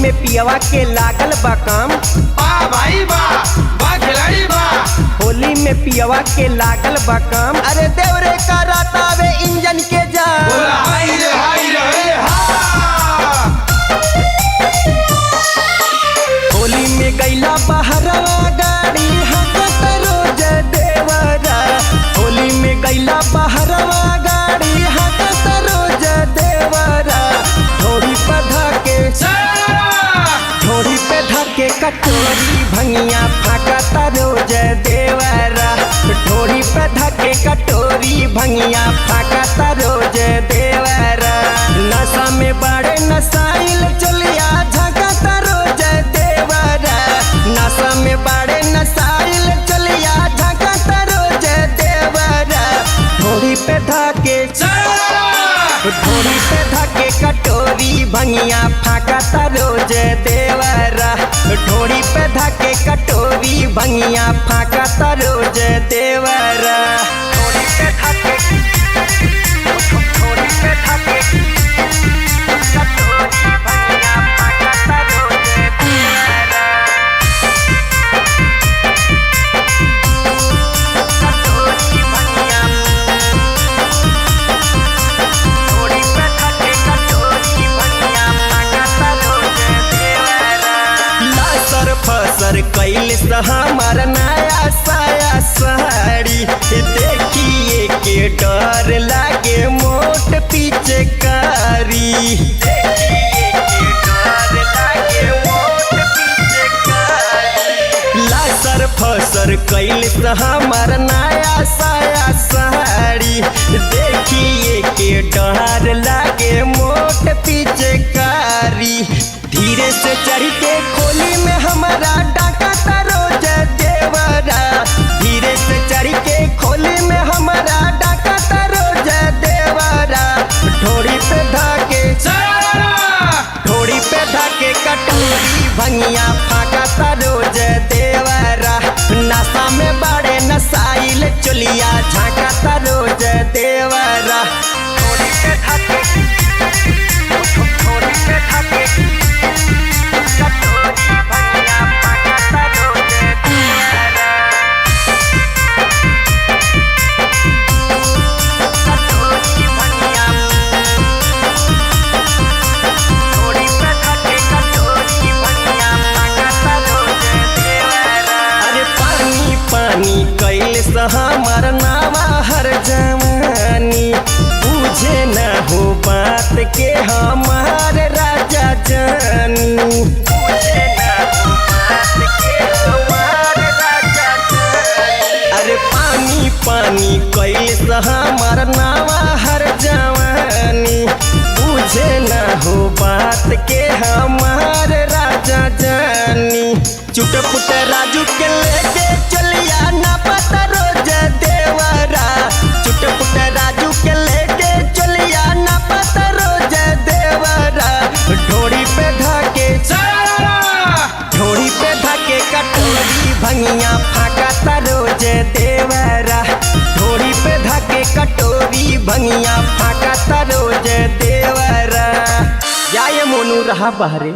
में पियवा के लागल बा काम। वाह भाई वाह, वाह खिलाड़ी वाह। होली में पियवा के लागल बा काम। अरे देवरे का रातावे इंजन के जाम। बोला हाय रे हाय रे हा। होली में गैला बहरवा गाड़ी हकत रोज देवरा। होली में गैला बहरवा गाड़ी हकत रोज देवरा। ढोरी पे धके कटोरी भंगिया फाकता रोज देवरा। ढोरी पे धके कटोरी भंगिया फाकता रोज देवरा। नशा में बड़े नशाइल चलिया झकता रोज देवरा। नशा में बड़े नशाइल चलिया झकता रोज देवरा। ढोरी पे धके कटोरी भंगिया फाकता रोज देवरा। ढोरी पे धके कटोरी भंगिया फाकता रोज देवरा। ढोरी पे धके कटोरी भंगिया फाकता रोज देवरा। कटोरी भंगिया फसर कैल हमार नया साया साड़ी। देखिए के डर लागे मोट पीछे कारी। देखिए के डर लागे मोट पीछे कारी। लासर फसर कैल हमार नया साया साड़ी। देखिए के डर लागे मोट पीछे कारी। धीरे से चढ़ के खोली में हमारा डाका रोज देवरा। धीरे से चढ़ के खोली में हमारा डाका रोज देवरा। ढोरी पे धके कटोरी भंगिया फाकता रोज देवरा। नशा में बड़े नशाइल चलिया झांकता रोज देवरा। ढोरी पे धके कैल हमार नामा हर जवानी। बुझे न हो बात के हमार राजा जानी। बुझे न हो बात के हमार राजा जानी। अरे पानी पानी कैल हमार नामा हर जवानी। बुझे न हो बात के हमार राजा जानी। चुटपुट राजू के लेके चलिया ना पता रोज देवरा। चुटपुट राजू के लेके चलिया ना पता रोज देवरा। ढोरी पे धके कटोरी भंगिया फाकता रोज देवरा। ढोरी पे धके कटोरी भंगिया फाकता रोज देवरा। जाए मोनू रहा बहरे।